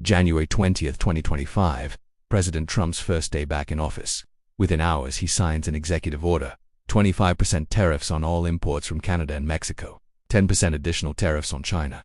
January 20, 2025, President Trump's first day back in office. Within hours, he signs an executive order. 25% tariffs on all imports from Canada and Mexico. 10% additional tariffs on China.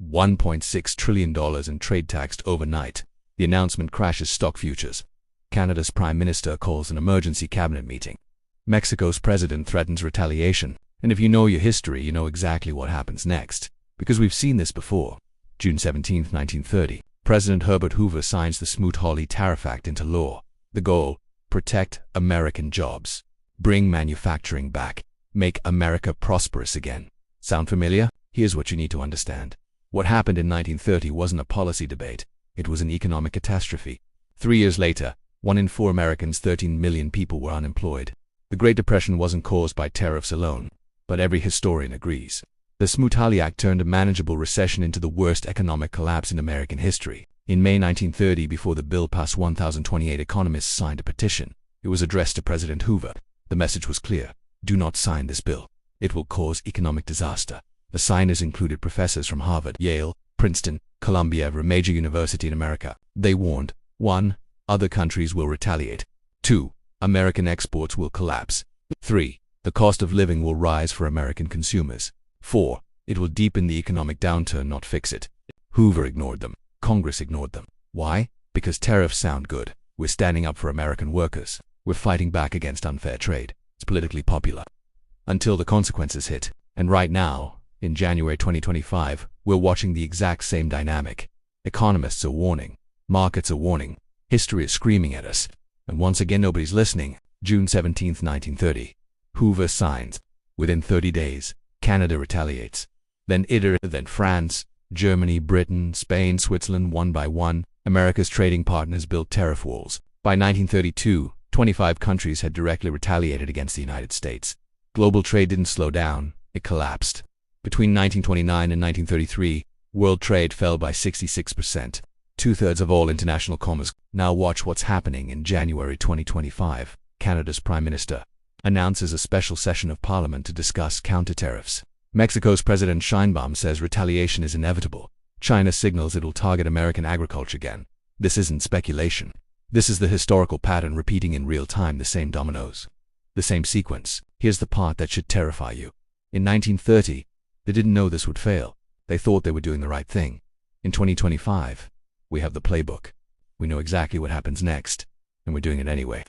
$1.6 trillion in trade taxed overnight. The announcement crashes stock futures. Canada's Prime Minister calls an emergency cabinet meeting. Mexico's president threatens retaliation. And if you know your history, you know exactly what happens next. Because we've seen this before. June 17, 1930. President Herbert Hoover signs the Smoot-Hawley Tariff Act into law. The goal: protect American jobs. Bring manufacturing back. Make America prosperous again. Sound familiar? Here's what you need to understand. What happened in 1930 wasn't a policy debate. It was an economic catastrophe. 3 years later, 1 in 4 Americans, 13 million people, were unemployed. The Great Depression wasn't caused by tariffs alone, but every historian agrees. The Smoot-Hawley Act turned a manageable recession into the worst economic collapse in American history. In May 1930, before the bill passed, 1,028 economists signed a petition. It was addressed to President Hoover. The message was clear: do not sign this bill. It will cause economic disaster. The signers included professors from Harvard, Yale, Princeton, Columbia, every major university in America. They warned: 1. Other countries will retaliate. 2. American exports will collapse. 3. The cost of living will rise for American consumers. 4. It will deepen the economic downturn, not fix it. Hoover ignored them. Congress ignored them. Why? Because tariffs sound good. We're standing up for American workers. We're fighting back against unfair trade. It's politically popular. Until the consequences hit. And right now, in January 2025, we're watching the exact same dynamic. Economists are warning. Markets are warning. History is screaming at us. And once again, nobody's listening. June 17, 1930. Hoover signs. Within 30 days, Canada retaliates. Then Italy, then France, Germany, Britain, Spain, Switzerland. One by one, America's trading partners built tariff walls. By 1932, 25 countries had directly retaliated against the United States. Global trade didn't slow down, it collapsed. Between 1929 and 1933, world trade fell by 66%. 2/3 of all international commerce. Now watch what's happening in January 2025. Canada's Prime Minister announces a special session of Parliament to discuss counter-tariffs. Mexico's President Sheinbaum says retaliation is inevitable. China signals it'll target American agriculture again. This isn't speculation. This is the historical pattern repeating in real time, the same dominoes, the same sequence. Here's the part that should terrify you. In 1930, they didn't know this would fail. They thought they were doing the right thing. In 2025, we have the playbook. We know exactly what happens next, and we're doing it anyway.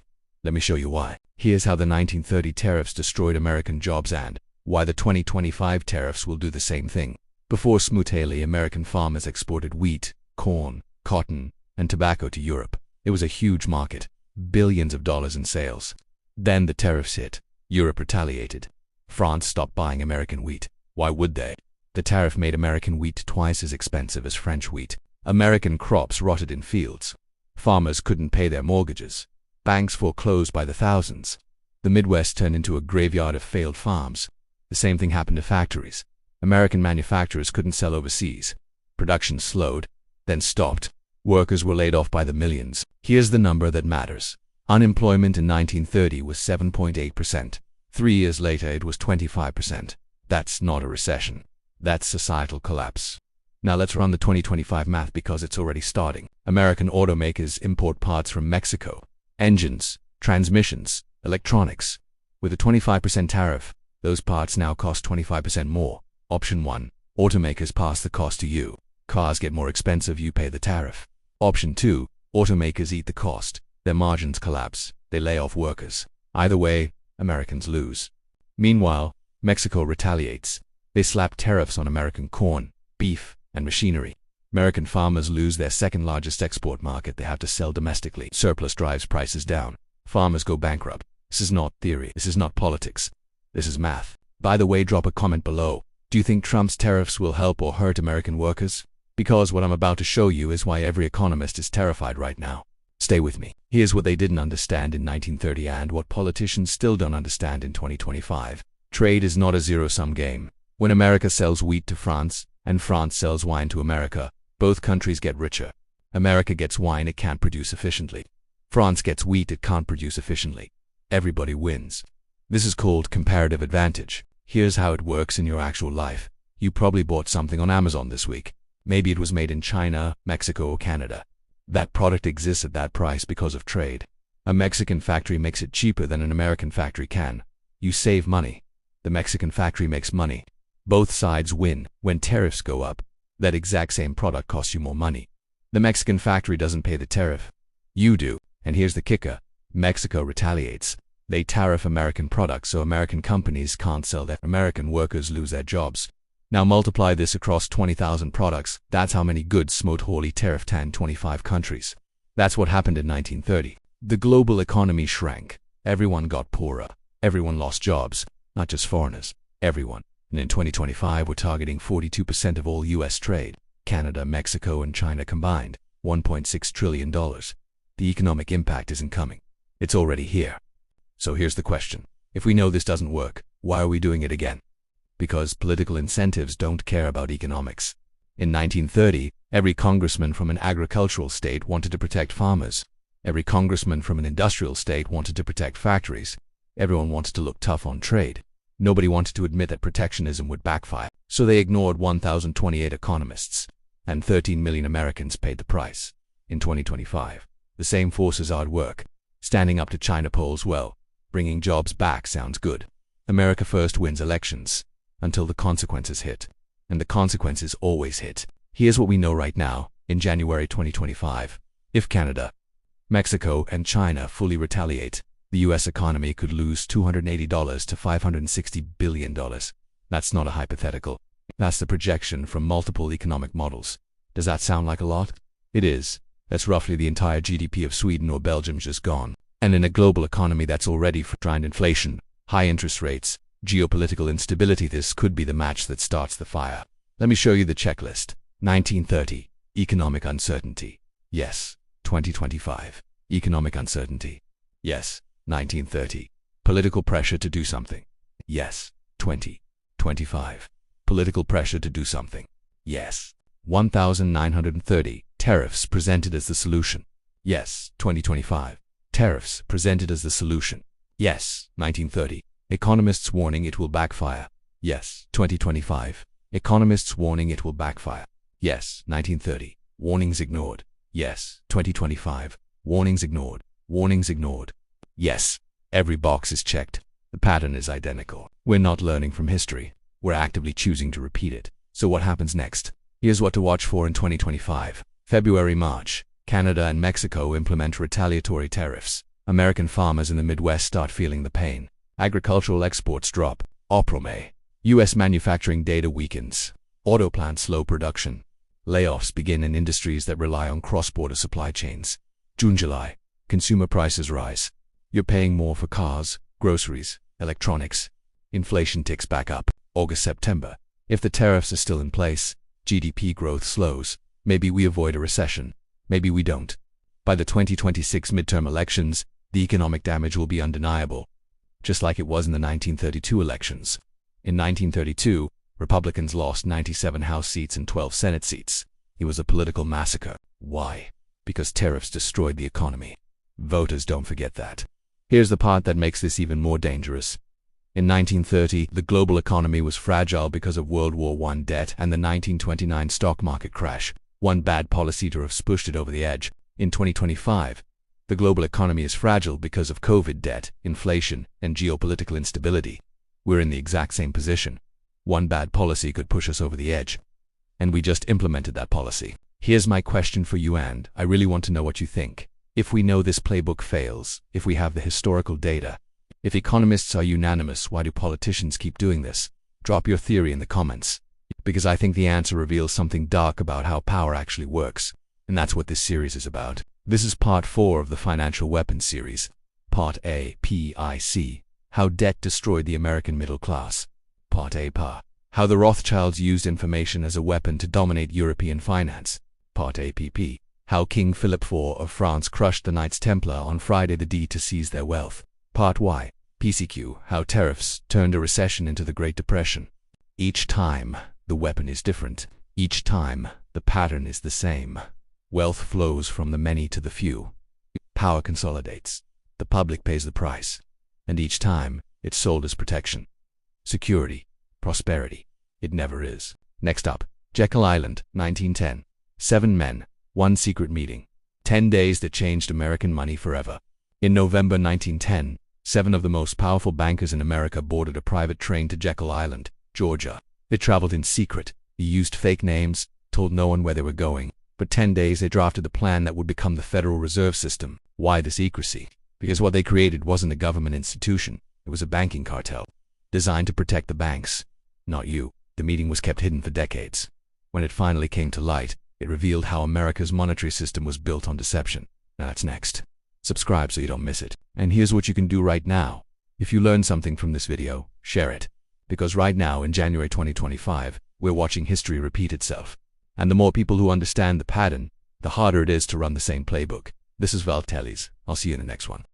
Let me show you why. Here's how the 1930 tariffs destroyed American jobs and why the 2025 tariffs will do the same thing. Before Smoot-Hawley, American farmers exported wheat, corn, cotton, and tobacco to Europe. It was a huge market, billions of dollars in sales. Then the tariffs hit. Europe retaliated. France stopped buying American wheat. Why would they? The tariff made American wheat twice as expensive as French wheat. American crops rotted in fields. Farmers couldn't pay their mortgages. Banks foreclosed by the thousands. The Midwest turned into a graveyard of failed farms. The same thing happened to factories. American manufacturers couldn't sell overseas. Production slowed, then stopped. Workers were laid off by the millions. Here's the number that matters. Unemployment in 1930 was 7.8%. 3 years later, it was 25%. That's not a recession. That's societal collapse. Now let's run the 2025 math because it's already starting. American automakers import parts from Mexico. Engines, transmissions, electronics. With a 25% tariff, those parts now cost 25% more. Option 1. Automakers pass the cost to you. Cars get more expensive, you pay the tariff. Option 2. Automakers eat the cost. Their margins collapse. They lay off workers. Either way, Americans lose. Meanwhile, Mexico retaliates. They slap tariffs on American corn, beef, and machinery. American farmers lose their second largest export market they have to sell domestically. Surplus drives prices down. Farmers go bankrupt. This is not theory. This is not politics. This is math. By the way, drop a comment below. Do you think Trump's tariffs will help or hurt American workers? Because what I'm about to show you is why every economist is terrified right now. Stay with me. Here's what they didn't understand in 1930 and what politicians still don't understand in 2025. Trade is not a zero-sum game. When America sells wheat to France, and France sells wine to America, both countries get richer. America gets wine it can't produce efficiently. France gets wheat it can't produce efficiently. Everybody wins. This is called comparative advantage. Here's how it works in your actual life. You probably bought something on Amazon this week. Maybe it was made in China, Mexico, or Canada. That product exists at that price because of trade. A Mexican factory makes it cheaper than an American factory can. You save money. The Mexican factory makes money. Both sides win. When tariffs go up, that exact same product costs you more money. The Mexican factory doesn't pay the tariff. You do. And here's the kicker. Mexico retaliates. They tariff American products so American companies can't sell their American workers lose their jobs. Now multiply this across 20,000 products. That's how many goods Smoot-Hawley tariffed in 25 countries. That's what happened in 1930. The global economy shrank. Everyone got poorer. Everyone lost jobs. Not just foreigners. Everyone. And in 2025, we're targeting 42% of all U.S. trade. Canada, Mexico, and China combined. $1.6 trillion. The economic impact isn't coming. It's already here. So here's the question. If we know this doesn't work, why are we doing it again? Because political incentives don't care about economics. In 1930, every congressman from an agricultural state wanted to protect farmers. Every congressman from an industrial state wanted to protect factories. Everyone wanted to look tough on trade. Nobody wanted to admit that protectionism would backfire. So they ignored 1,028 economists. And 13 million Americans paid the price. In 2025, the same forces are at work. Standing up to China polls well. Bringing jobs back sounds good. America first wins elections. Until the consequences hit. And the consequences always hit. Here's what we know right now, in January 2025. If Canada, Mexico, and China fully retaliate, the U.S. economy could lose $280 to $560 billion. That's not a hypothetical. That's the projection from multiple economic models. Does that sound like a lot? It is. That's roughly the entire GDP of Sweden or Belgium just gone. And in a global economy that's already frightened inflation, high interest rates, geopolitical instability, this could be the match that starts the fire. Let me show you the checklist. 1930. Economic uncertainty. Yes. 2025. Economic uncertainty. Yes. 1930. Political pressure to do something. Yes. 2025. Political pressure to do something. Yes. 1930. Tariffs presented as the solution. Yes. 2025. Tariffs presented as the solution. Yes. 1930. Economists warning it will backfire. Yes. 2025. Economists warning it will backfire. Yes. 1930. Warnings ignored. Yes. 2025. Warnings ignored. Warnings ignored. Yes. Every box is checked. The pattern is identical. We're not learning from history. We're actively choosing to repeat it. So what happens next? Here's what to watch for in 2025. February-March. Canada and Mexico implement retaliatory tariffs. American farmers in the Midwest start feeling the pain. Agricultural exports drop. Apr-May. U.S. manufacturing data weakens. Auto plants slow production. Layoffs begin in industries that rely on cross-border supply chains. Jun-July. Consumer prices rise. You're paying more for cars, groceries, electronics. Inflation ticks back up. August-September. If the tariffs are still in place, GDP growth slows. Maybe we avoid a recession. Maybe we don't. By the 2026 midterm elections, the economic damage will be undeniable. Just like it was in the 1932 elections. In 1932, Republicans lost 97 House seats and 12 Senate seats. It was a political massacre. Why? Because tariffs destroyed the economy. Voters don't forget that. Here's the part that makes this even more dangerous. In 1930, the global economy was fragile because of World War I debt and the 1929 stock market crash. One bad policy drove pushed it over the edge. In 2025, the global economy is fragile because of COVID debt, inflation, and geopolitical instability. We're in the exact same position. One bad policy could push us over the edge. And we just implemented that policy. Here's my question for you, and I really want to know what you think. If we know this playbook fails, if we have the historical data, if economists are unanimous, why do politicians keep doing this? Drop your theory in the comments. Because I think the answer reveals something dark about how power actually works. And that's what this series is about. This is part 4 of the Financial Weapons series. Part A, PIC. How debt destroyed the American middle class. Part A, PA. How the Rothschilds used information as a weapon to dominate European finance. Part APP. How King Philip IV of France crushed the Knights Templar on Friday the D to seize their wealth. Part Y. PCQ. How tariffs turned a recession into the Great Depression. Each time, the weapon is different. Each time, the pattern is the same. Wealth flows from the many to the few. Power consolidates. The public pays the price. And each time, it's sold as protection. Security. Prosperity. It never is. Next up, Jekyll Island, 1910. 7 men, 1 secret meeting. 10 days that changed American money forever. In November 1910, 7 of the most powerful bankers in America boarded a private train to Jekyll Island, Georgia. They traveled in secret. They used fake names, told no one where they were going. For 10 days they drafted the plan that would become the Federal Reserve System. Why the secrecy? Because what they created wasn't a government institution. It was a banking cartel, designed to protect the banks, not you. The meeting was kept hidden for decades. When it finally came to light, it revealed how America's monetary system was built on deception. Now that's next. Subscribe so you don't miss it. And here's what you can do right now. If you learned something from this video, share it. Because right now, in January 2025, we're watching history repeat itself. And the more people who understand the pattern, the harder it is to run the same playbook. This is Retaliation. I'll see you in the next one.